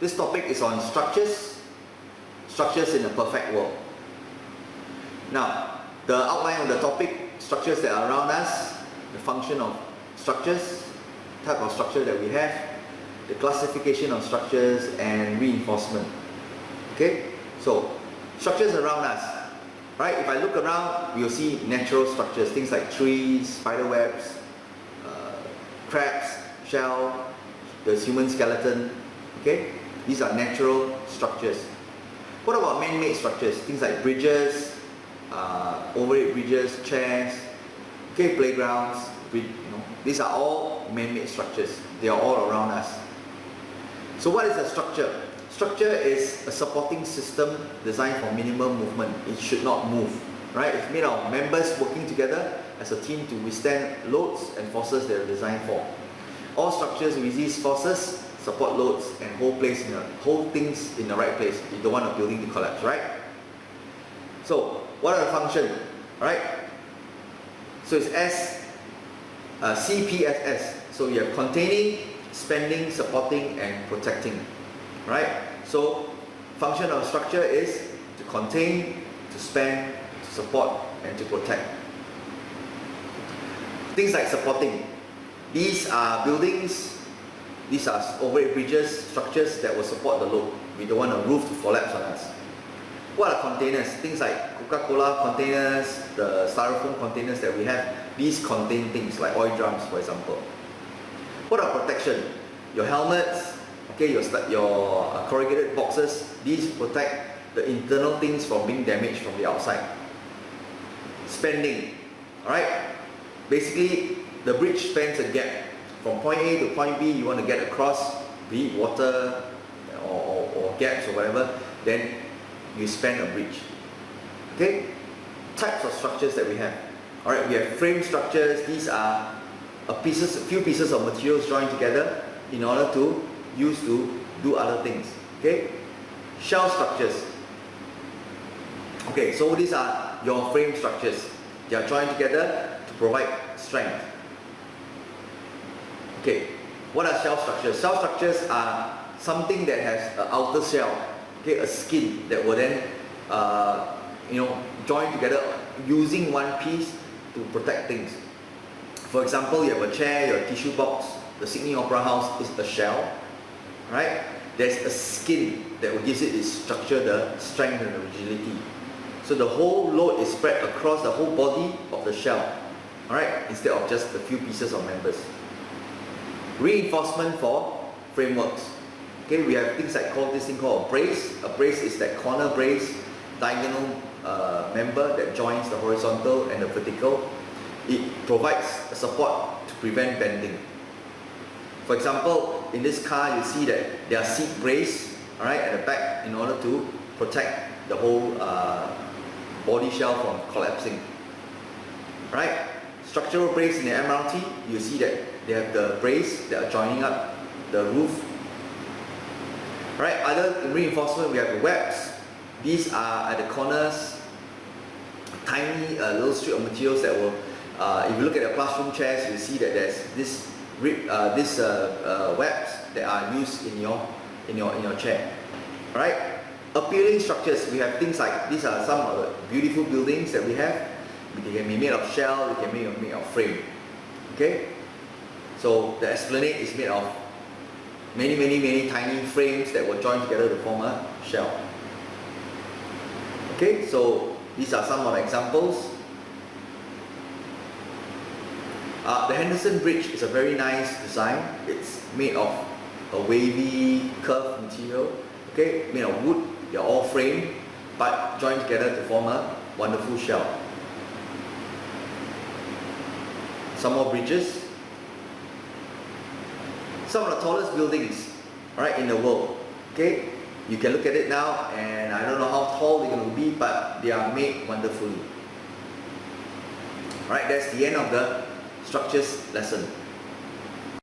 This topic is on structures in a perfect world. Now, the outline of the topic, structures that are around us, the function of structures, type of structure that we have, the classification of structures, and reinforcement. Okay, so structures around us, right? If I look around, you'll see natural structures, things like trees, spider webs, crabs, shell, the human skeleton. Okay, these are natural structures. What about man-made structures? Things like bridges, overhead bridges, chairs, okay, playgrounds. These are all man-made structures. They are all around us. So what is a structure? Structure is a supporting system designed for minimum movement. It should not move, right? It's made of members working together as a team to withstand loads and forces they are designed for. All structures resist forces, support loads, and hold things in the right place. You don't want a building to collapse, right? So what are the functions, right? So it's CPSS. So you have containing, spending, supporting, and protecting, right? So function of structure is to contain, to spend, to support, and to protect. Things like supporting. These are buildings, these are overhead bridges, structures that will support the load. We don't want a roof to collapse on us. What are containers? Things like Coca-Cola containers, the styrofoam containers that we have. These contain things like oil drums, for example. What are protection? Your helmets, okay, your corrugated boxes. These protect the internal things from being damaged from the outside. Spending, all right? Basically, the bridge spans a gap. From point A to point B, you want to get across, be it water or gaps or whatever, then you span a bridge. Okay? Types of structures that we have. Alright, we have frame structures. These are few pieces of materials joined together in order to use to do other things. Okay? Shell structures. Okay, so these are your frame structures. They are joined together to provide strength. Okay, what are shell structures? Shell structures are something that has an outer shell, okay, a skin that will then, join together using one piece to protect things. For example, you have a chair, your tissue box. The Sydney Opera House is a shell, right? There's a skin that will give it its structure, the strength and the rigidity. So the whole load is spread across the whole body of the shell, all right, instead of just a few pieces of members. Reinforcement for frameworks. Okay, we have things like this thing called a brace. A brace is that corner brace, diagonal member that joins the horizontal and the vertical. It provides a support to prevent bending. For example, in this car, you see that there are seat brace, all right, at the back in order to protect the whole body shell from collapsing. Right? Structural brace in the MRT, you see that they have the brace that are joining up the roof. Right? Other reinforcement, we have the webs. These are at the corners, tiny little strip of materials that will, if you look at the classroom chairs, you see that there's this webs that are used in your chair. Right? Appealing structures, we have things like, these are some of the beautiful buildings that we have. They can be made of shell, they can be made of frame. Okay? So the esplanade is made of many tiny frames that were joined together to form a shell. Okay, so these are some of the examples. The Henderson Bridge is a very nice design. It's made of a wavy, curved material. Okay, made of wood. They're all framed, but joined together to form a wonderful shell. Some more bridges. Some of the tallest buildings, right, in the world. Okay, you can look at it now, and I don't know how tall they're going to be, but they are made wonderfully. Right, that's the end of the structures lesson.